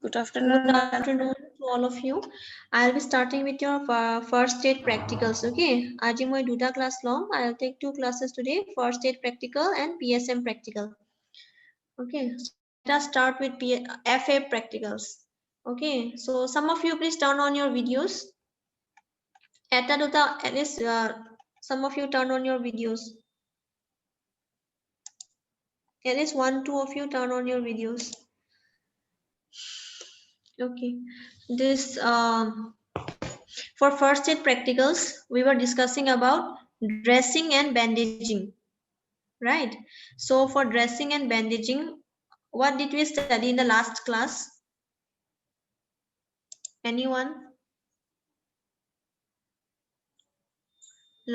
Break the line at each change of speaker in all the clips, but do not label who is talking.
Good
Good
afternoon, ma'am.
afternoon to all of you. I'll be starting with your first aid practicals. Okay. Aji moi duta class long. I'll take 2 classes today. First aid practical and PSM practical. Okay. So let us start with FA practicals. Okay. So some of you please turn on your videos. Eta duta at least some of you turn on your videos. At least 1-2 of you turn on your videos. Okay. This for first aid practicals, we were discussing about dressing and bandaging, right? So for dressing and bandaging, what did we study in the last class? Anyone?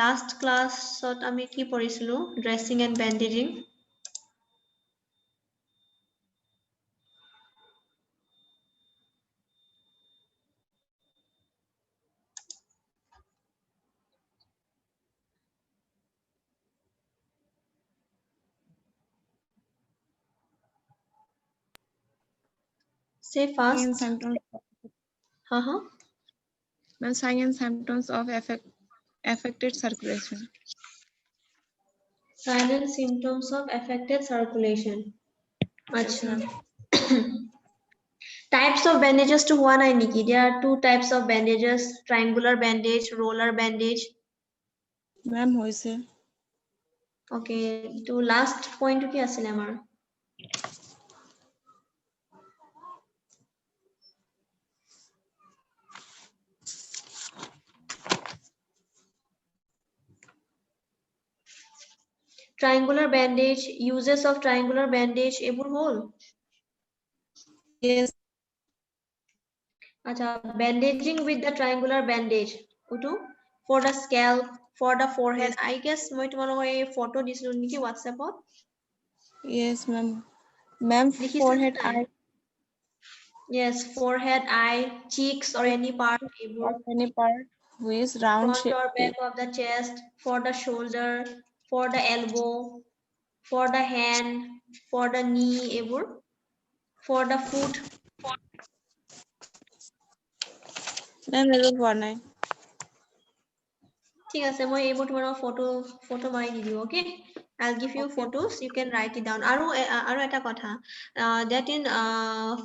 Last class আমি কি পড়িছিলো? Dressing and bandaging. Say
Signs
fast.
and symptoms. Ma'am, signs and symptoms of affected circulation.
Signs and symptoms of affected circulation.
Yes,
Acha.
ma'am.
Types of bandages to one I Niki. There are 2 types of bandages: triangular bandage, roller bandage.
Ma'am, hoise.
Okay, to last point কি আছিল আমাৰ? Triangular bandage, uses of triangular bandage এইবোৰ হ'ল?
Yes.
আচ্ছা, bandaging with the triangular bandage auto for the scalp, for the forehead.
Yes.
I guess মই তোমালোকক এই photo দিছিলো নেকি WhatsApp-ত?
Yes, ma'am. Ma'am, forehead, eye.
Yes, forehead, eye, cheeks or any part এইবোৰ.
Of any part with round
Front
shape.
or back of the chest, for the shoulder, for the elbow, for the hand, for the knee এইবোৰ. For the foot.
Ma'am, এইবোৰ হোৱা নাই.
ঠিক আছে, মই এইবোৰ তোমালোকক ফটো মাৰি দি দিও, okay? I'll give you
Okay.
photos, you can write it down. আৰু এটা কথা, that in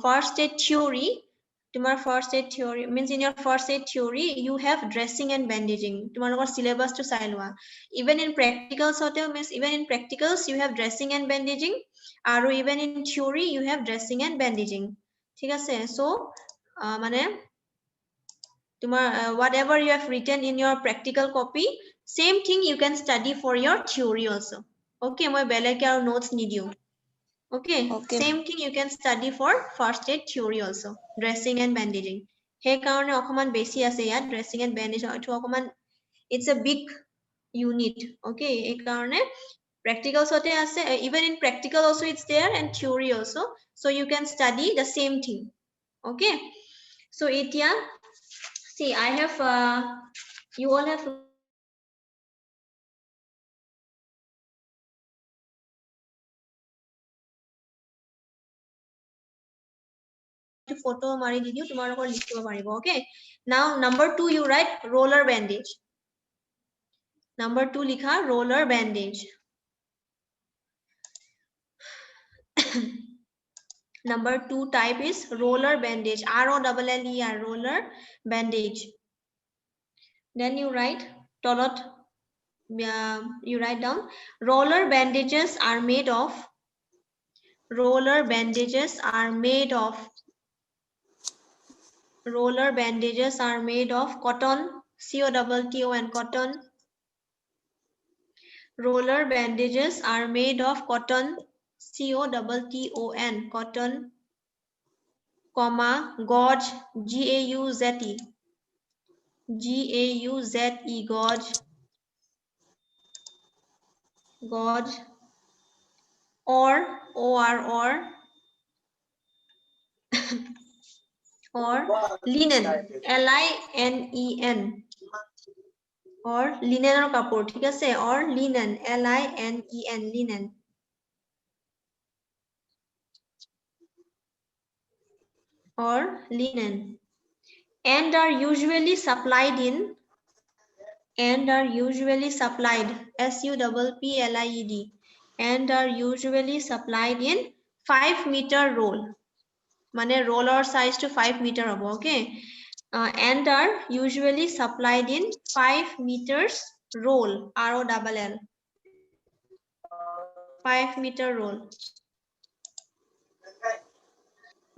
first aid theory, তোমাৰ first aid theory means in your first aid theory you have dressing and bandaging. তোমালোকৰ syllabus টো চাই লোৱা. Even in practicals means even in practicals you have dressing and bandaging, আৰু even in theory you have dressing and bandaging. ঠিক আছে, so মানে whatever you have written in your practical copy, same thing you can study for your theory also. Okay, মই বেলেগে আৰু notes নিদিও. Okay,
Okay.
same thing you can study for first aid theory also, dressing and bandaging. সেইকাৰণে অকমান বেছি আছে ইয়াত dressing and bandaging, এইটো অকমান it's a big unit. Okay, এইকাৰণে practicals ওতে আছে, even in practical also it's there and theory also, so you can study the same thing. Okay, so এতিয়া see, I have, you all have photo mari di diu, তোমালোকৰ লিখিব পাৰিব, okay? Now number 2 you write roller bandage. Number 2 লিখা roller bandage. Number 2 type is roller bandage, ROLLER, roller bandage. Then you write tolot, you write down roller bandages are made of cotton, COTTON. Roller bandages are made of cotton, COTTON, comma, gauze, GAUZE, gauze, or linen, LINEN, or linen or কাপোৰ, ঠিক আছে, or linen, LINEN, linen. or linen, and are usually supplied SUPPLIED, and are usually supplied in 5-meter roll. Mane roller size to 5 meter hobo, okay. And are usually supplied in 5 meters roll, ROLL, 5-meter roll.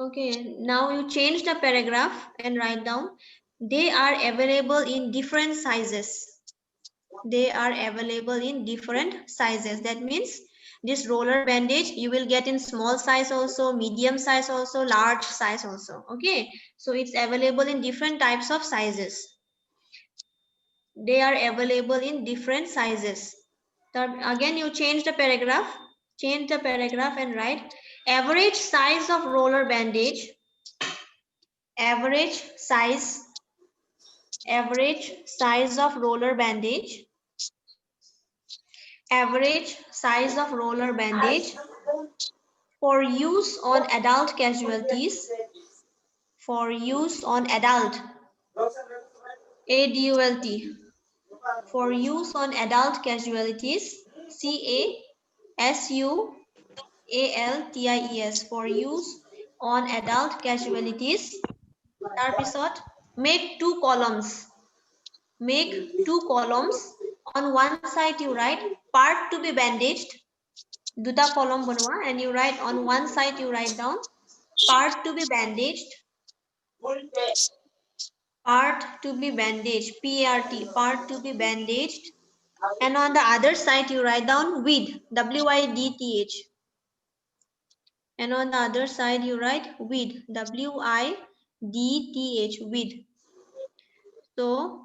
Okay, now you change the paragraph and write down, they are available in different sizes. They are available in different sizes. That means this roller bandage you will get in small size also, medium size also, large size also. Okay, so it's available in different types of sizes. They are available in different sizes. So again you change the paragraph and write, average size of roller bandage, average size of roller bandage, average size of roller bandage for use on adult casualties, for use on adult, ADULT, for use on adult casualties, CASUALTIES, for use on adult casualties. Tarpisot, make 2 columns. Make 2 columns. On one side you write part to be bandaged. Duta column banwa, and you write on one side you write down part to be bandaged. Part to be bandaged, PRT, part to be bandaged. And on the other side you write down with, WIDTH. And on the other side you write with, WIDTH, with. So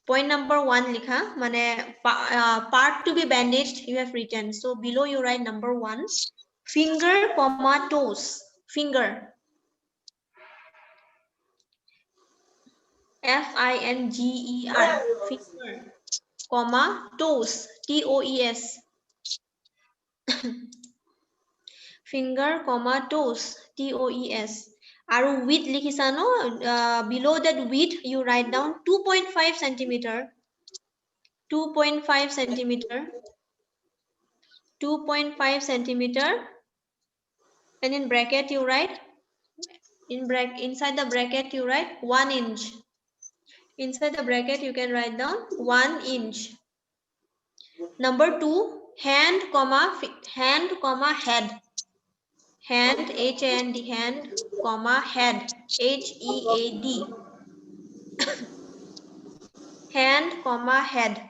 point number 1 likha, mane part to be bandaged you have written. So below you write number 1, finger comma toes, finger, FINGER, finger, comma toes, TOES, finger comma toes, TOES. Aru width likhisa no, below that width you write down 2.5 centimeter, 2.5 centimeter, 2.5 centimeter, and in bracket you write, inside the bracket you write 1 inch. Inside the bracket you can write down 1 inch. Number 2, hand comma head, hand, HAND, hand comma head, HEAD, hand comma head.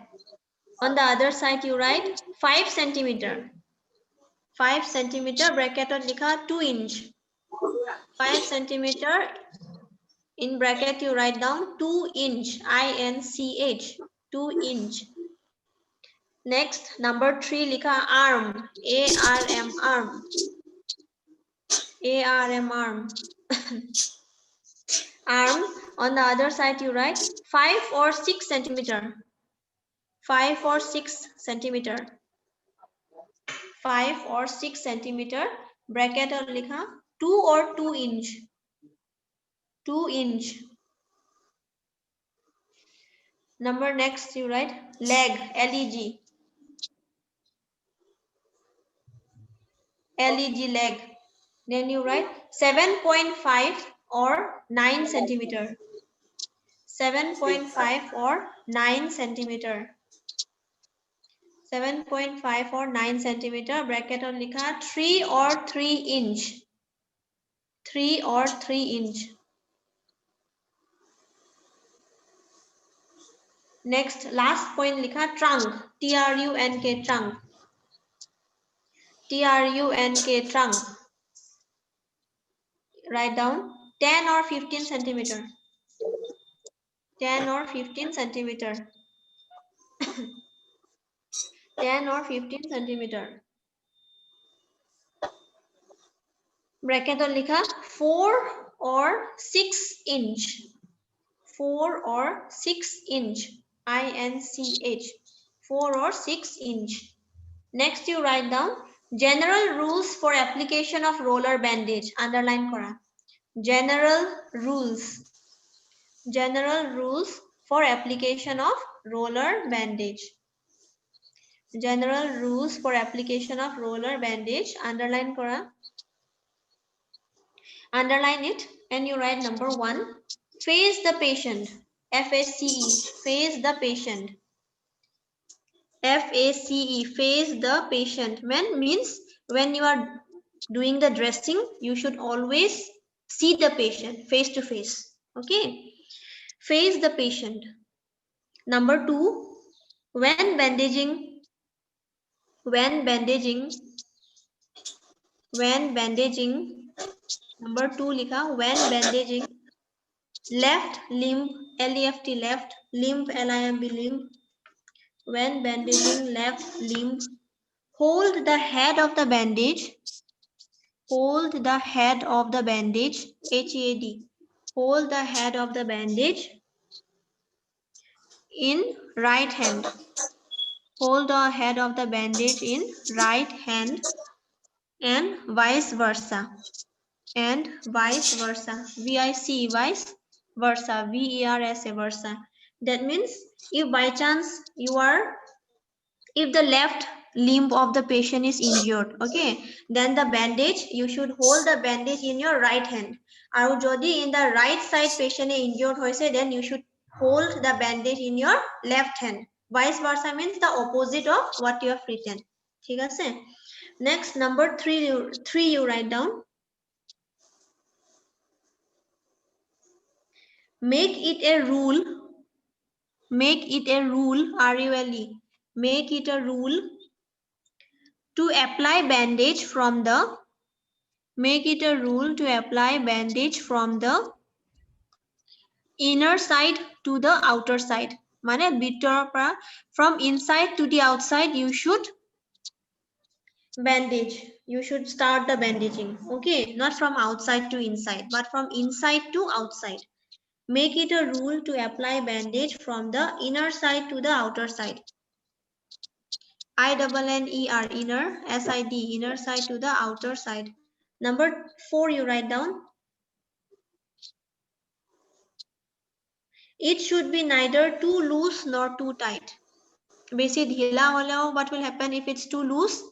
On the other side you write 5 centimeter, 5 centimeter, bracket or likha 2 inch, 5 centimeter, in bracket you write down 2 inch, INCH, 2 inch. Next, number 3 likha arm, ARM, arm, ARM, arm. Arm, on the other side you write 5 or 6 centimeter, 5 or 6 centimeter, 5 or 6 centimeter, bracket or likha 2 or 2 inch, 2 inch. Number next you write leg, LEG, LEG, leg. Then you write 7.5 or 9 centimeter, 7.5 or 9 centimeter, 7.5 or 9 centimeter, bracket or likha 3 or 3 inch, 3 or 3 inch. Next, last point likha trunk, TRUNK, trunk, TRUNK, trunk. Write down 10 or 15 centimeter, 10 or 15 centimeter, 10 or 15 centimeter. Bracket or likha 4 or 6 inch, 4 or 6 inch, INCH, 4 or 6 inch. Next you write down general rules for application of roller bandage, underline kora. General rules. General rules for application of roller bandage. General rules for application of roller bandage. Underline kora. Underline it and you write number 1. Face the patient. FACE. Face the patient. FACE. Face the patient. When means when you are doing the dressing, you should always see the patient face to face. Okay. Face the patient. Number 2. When bandaging. When bandaging. Number 2 likha. When bandaging. Left limb, left, left, limb, limb, limb. When bandaging left limb, hold the head of the bandage. Hold the head of the bandage. HEAD. Hold the head of the bandage in right hand. Hold the head of the bandage in right hand and vice versa. And vice versa. VIC, vice versa. VERSA, versa. That means if by chance if the left limb of the patient is injured, okay, then the bandage, you should hold the bandage in your right hand. Aru jodi in the right side patient is injured hoise, then you should hold the bandage in your left hand. Vice versa means the opposite of what you have written. Thik ase? Next, number 3 you write down. Make it a rule, RULE, make it a rule to apply bandage from the, inner side to the outer side. Mane bitor pra, from inside to the outside you should bandage. You should start the bandaging. Okay, not from outside to inside, but from inside to outside. Make it a rule to apply bandage from the inner side to the outer side. INNER, inner, SID, inner side to the outer side. Number 4 you write down. It should be neither too loose nor too tight. Basically, dhila holeo, what will happen if it's too loose?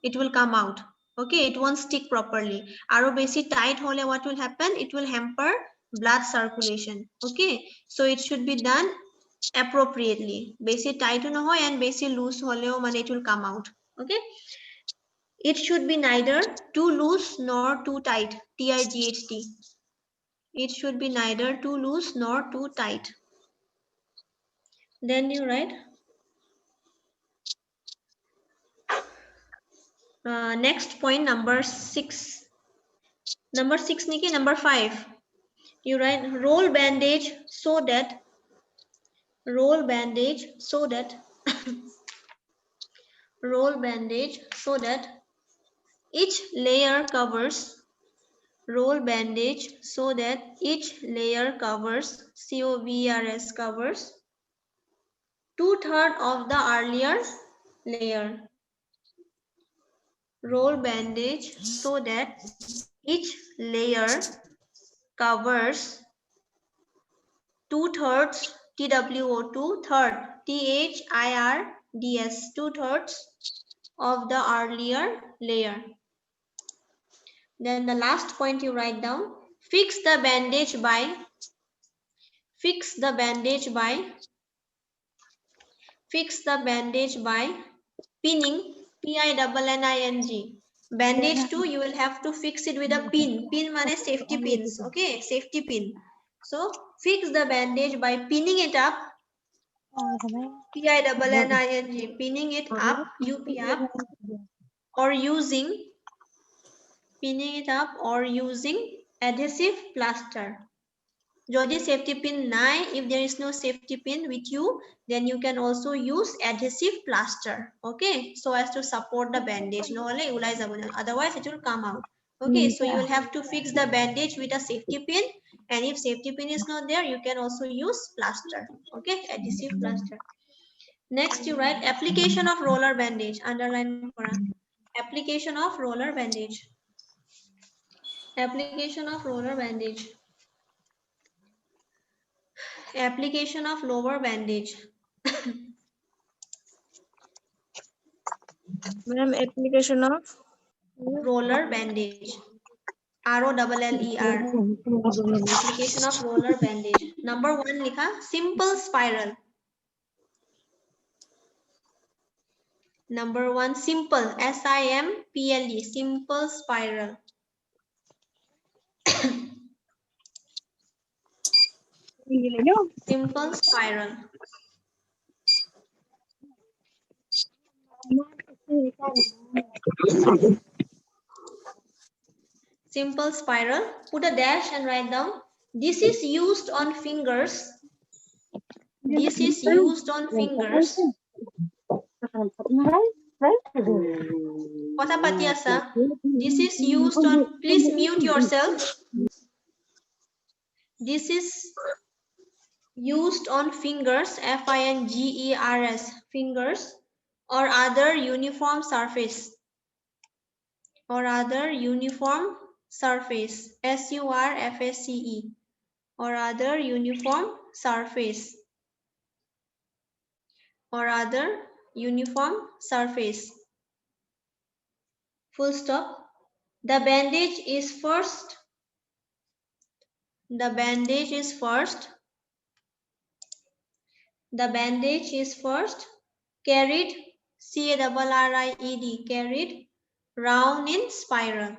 It will come out. Okay, it won't stick properly. Aro basic tight hole, what will happen? It will hamper blood circulation. Okay, so it should be done appropriately. Basic tight no hoy and basic loose holeo, man it will come out. Okay, it should be neither too loose nor too tight. TIGHT. It should be neither too loose nor too tight. Then you write. Next point, number 6. Number 6 Nikki, number 5. You write roll bandage so that roll bandage so that each layer covers, roll bandage so that each layer covers, COVERS covers 2/3 of the earlier layer. Roll bandage so that each layer covers 2/3, TWO, 2/3, THIRDS, 2/3 of the earlier layer. Then the last point you write down, fix the bandage by pinning, PINNING. Bandage too, you will have to fix it with a pin. Pin means safety pins. Okay, safety pin. So fix the bandage by pinning it up. PINNING, pinning it up, UP up, or using adhesive plaster. Jodi safety pin nai, if there is no safety pin with you, then you can also use adhesive plaster. Okay, so as to support the bandage. No, otherwise it will come out. Okay, so you will have to fix the bandage with a safety pin, and if safety pin is not there, you can also use plaster. Okay, adhesive plaster. Next, you write application of roller bandage. Underline for application of roller bandage. Application of roller bandage. Application of lower bandage.
Ma'am, application of
Roller bandage. ROLLER. Application of roller bandage. Number 1 likha, simple spiral. Number 1, simple, SIMPLE, simple spiral. Simple spiral. Simple spiral. Put a dash and write down. This is used on fingers. This is used on fingers. Kotha pati asa. This is used on, please mute yourself. This is used on fingers, FINGERS, fingers, or other uniform surface. Or other uniform surface, SURFACE, or other uniform surface. Or other uniform surface. Full stop. The bandage is first. The bandage is first. The bandage is first carried, CARRIED, carried round in spiral.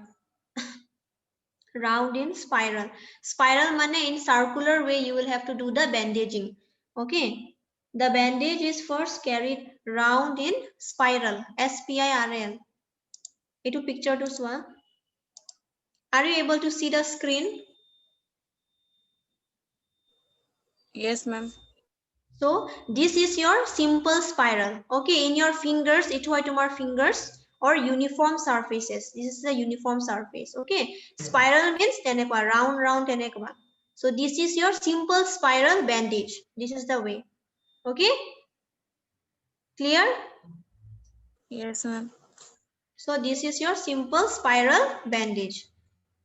Round in spiral. Spiral means in circular way you will have to do the bandaging. Okay. The bandage is first carried round in spiral. SPIRAL. Itu picture to swa. Are you able to see the screen?
yes, ma'am.
So this is your simple spiral. Okay, in your fingers, it was tomar fingers or uniform surfaces. This is the uniform surface. Okay, spiral means tenekwa, round tenekwa. So this is your simple spiral bandage. This is the way. Okay, clear?
Yes, ma'am.
So this is your simple spiral bandage.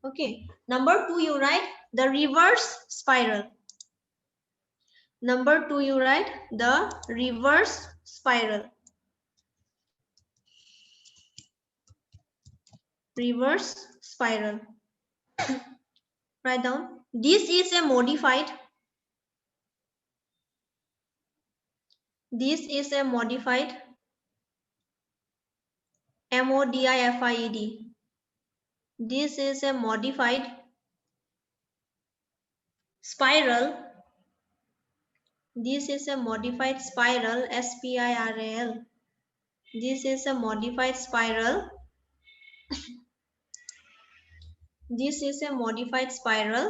Okay, number 2 you write the reverse spiral. Number 2 you write the reverse spiral. Reverse spiral. Write down. This is a modified. This is a modified. MODIFIED. This is a modified spiral. This is a modified spiral. SPIRAL. This is a modified spiral. This is a modified spiral.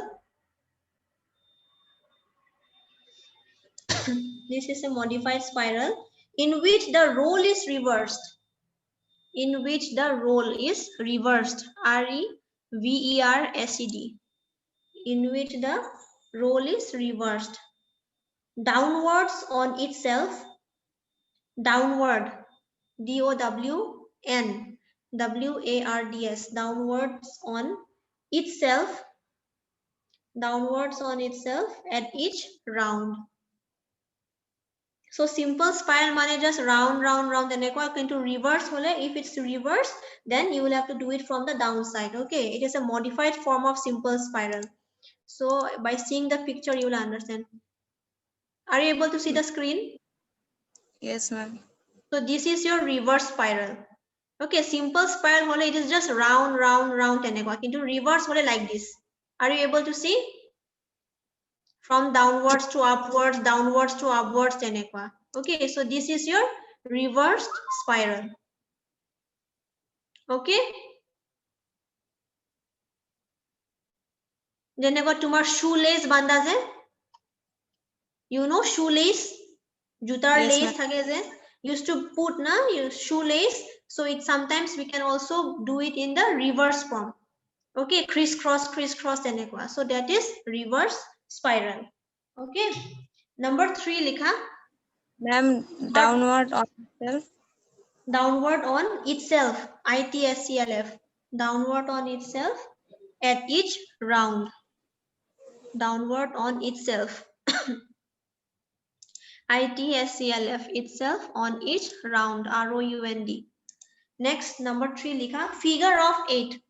This is a modified spiral in which the role is reversed. In which the role is reversed. REVERSED. In which the role is reversed. Downwards on itself. Downward. DOWN. WARDS. Downwards on itself. Downwards on itself at each round. So simple spiral mane just round tenekwa into reverse hole. If it's reverse, then you will have to do it from the downside. Okay, it is a modified form of simple spiral. So by seeing the picture, you will understand. Are you able to see the screen?
Yes, ma'am.
So this is your reverse spiral. Okay, simple spiral hole, it is just round tenekwa. Into reverse hole like this. Are you able to see? From downwards to upwards, downwards to upwards tenekwa. Okay, so this is your reversed spiral. Okay. Jenekwa tumar shoelace banda je. You know shoelace? Jutar
Yes,
lace thake je. Used to put na shoelace. So it sometimes we can also do it in the reverse form. Okay, crisscross tenekwa. So that is reverse spiral. Okay. Number 3 likha.
Ma'am, downward on itself.
Downward on itself. ITSCLF. Downward on itself. at each round, downward on itself. ITSCLF, itself on each round, ROUND. Next, number 3 likha, figure of 8.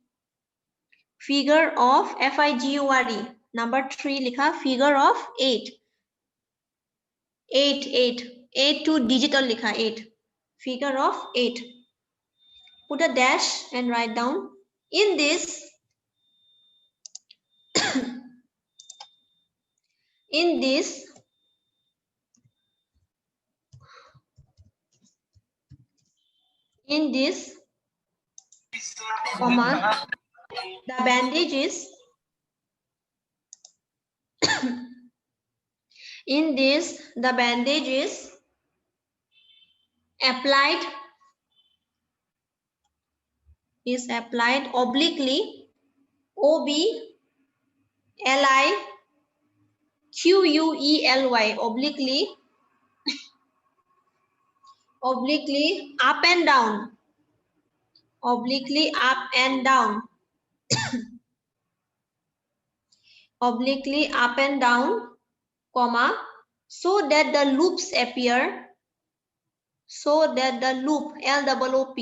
Figure of FIGURE. Number 3 likha, figure of 8. 8 to digital likha, 8. Figure of 8. Put a dash and write down. In this, in this comma, the bandages in this the bandage is applied obliquely, OBLIQUELY, obliquely up and down, obliquely up and down, obliquely up and down, comma, so that the loops appear, so that the loop, LOOP,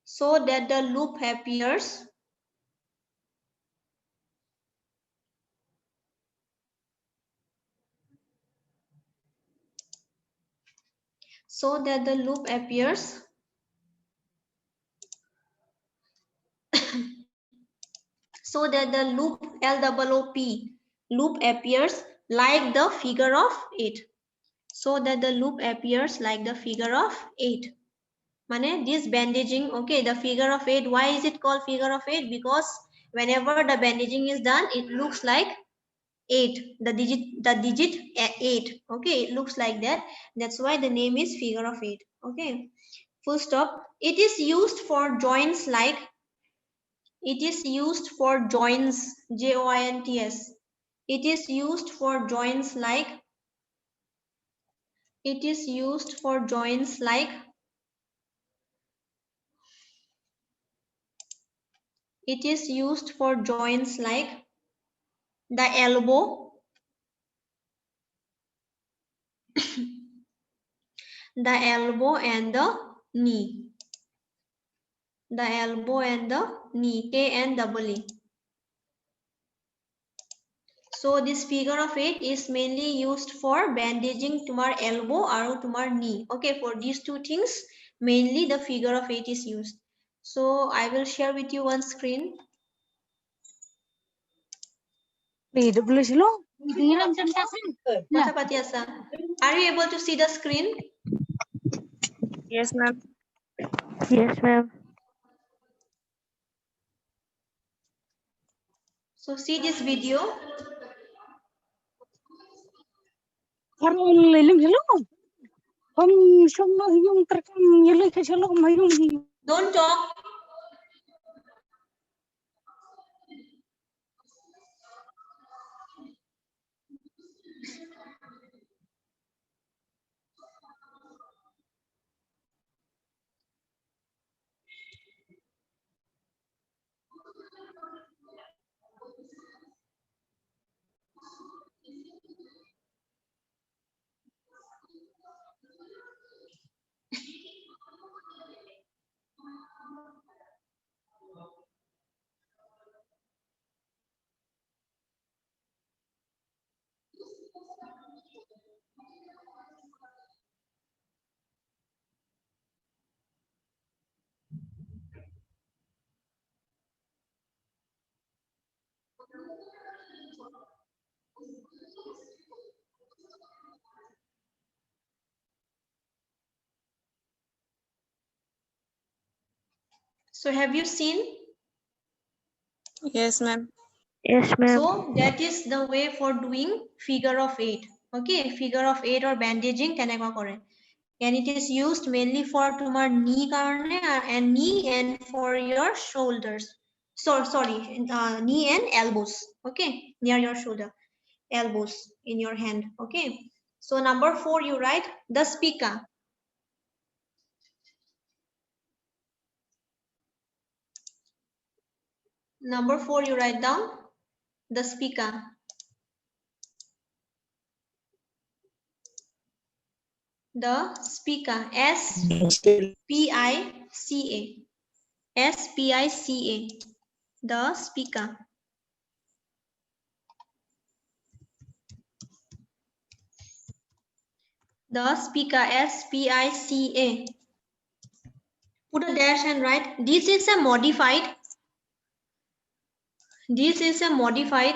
so that the loop appears so that the loop appears so that the loop, LOOP, loop appears like the figure of 8. So that the loop appears like the figure of 8. Mane, this bandaging, okay, the figure of 8. Why is it called figure of 8? Because whenever the bandaging is done, it looks like 8, the digit 8. Okay, it looks like that. That's why the name is figure of 8. Okay, full stop. It is used for joints like, it is used for joints, JOINTS. It is used for joints like, it is used for joints like, it is used for joints like the elbow, the elbow and the knee. The elbow and the knee, KNEE. So this figure of 8 is mainly used for bandaging tumor elbow or tumor knee. Okay, for these two things, mainly the figure of 8 is used. So I will share with you one screen. Are you able to see the screen?
Yes, ma'am.
Yes, ma'am.
So see this video. Don't talk. So have you seen?
Yes, ma'am.
Yes, ma'am.
So that is the way for doing figure of 8. Okay, figure of 8 or bandaging keneka kore. And it is used mainly for tumor knee and knee and for your shoulders. So sorry, knee and elbows. Okay, near your shoulder, elbows in your hand. Okay. So number 4, you write the spica. Number 4, you write down the spica. The spica. S-P-I-C-A. S-P-I-C-A. The spica. The spica. S-P-I-C-A. Put a dash and write. This is a modified. This is a modified.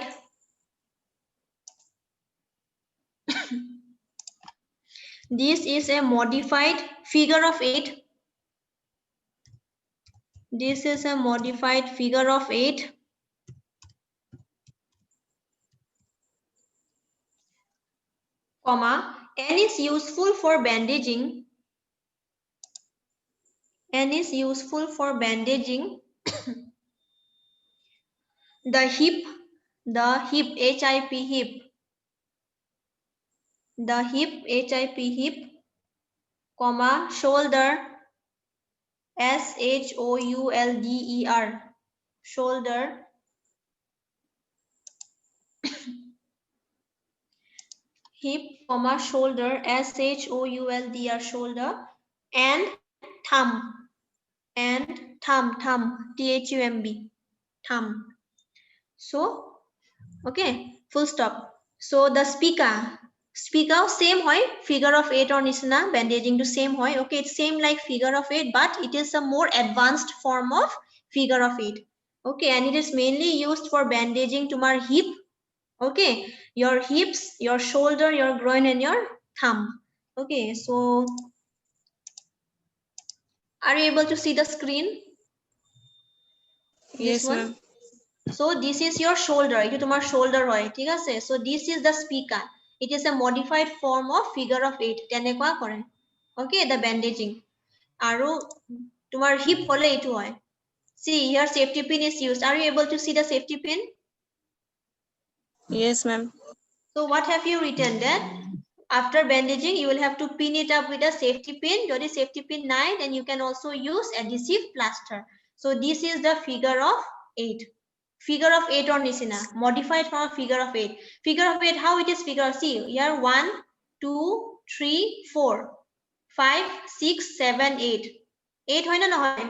This is a modified figure of 8. This is a modified figure of 8. Comma. N is useful for bandaging. N is useful for bandaging the hip, H-I-P, hip. The hip, H-I-P, hip, comma, shoulder, S-H-O-U-L-D-E-R, shoulder, hip, comma, shoulder, S-H-O-U-L-D-R, shoulder, and thumb, T-H-U-M-B, thumb. So, okay, full stop. So the spica same hoy, figure of 8 or nisna, bandaging to same hoy. Okay, it's same like figure of 8, but it is a more advanced form of figure of 8. Okay, and it is mainly used for bandaging tumar hip. Okay, your hips, your shoulder, your groin, and your thumb. Okay, so are you able to see the screen?
Yes, ma'am.
So this is your shoulder. It is your shoulder hoy. ठीक আছে? So this is the spica. It is a modified form of figure of 8. তেনেকুৱা কৰে. Okay, the bandaging. আৰু তোমাৰ hip হলে এইটো হয়. See, here safety pin is used. Are you able to see the safety pin?
Yes, ma'am.
So what have you written then? After bandaging, you will have to pin it up with a safety pin. Jodi safety pin nai, then you can also use adhesive plaster. So this is the figure of 8. Figure of 8 or nisina, modified from a figure of 8. Figure of 8, how it is figure? See, here 1, 2, 3, 4, 5, 6, 7, 8. 8 hoy na nohoy?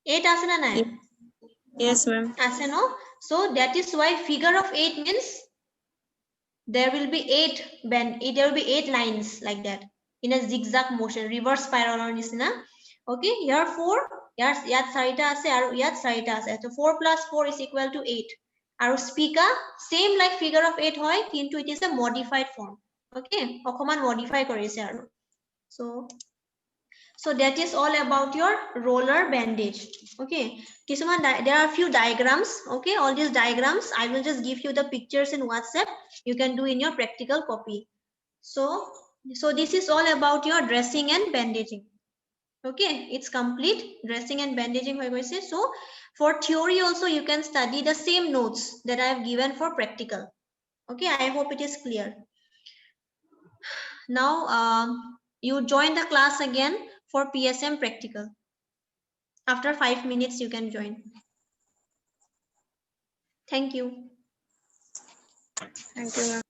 8 ase na nai?
Yes, ma'am.
Ase no? So that is why figure of 8 means there will be 8 there will be 8 lines like that in a zigzag motion, reverse spiral or nisina. Okay, here 4, yat 4টা আছে আৰু ইয়াত 4টা আছে. So 4 plus 4 is equal to 8. আৰু spica same like figure of 8 হয়, কিন্তু it is a modified form. Okay, অকমান modify কৰিছে আৰু. So that is all about your roller bandage. Okay, there are a few diagrams. Okay, all these diagrams I will just give you the pictures in WhatsApp. You can do in your practical copy. So this is all about your dressing and bandaging. Okay, it's complete. Dressing and bandaging. So for theory also you can study the same notes that I have given for practical. Okay, I hope it is clear. Now you join the class again for PSM practical. After 5 minutes you can join. Thank you.
Thank you, ma'am.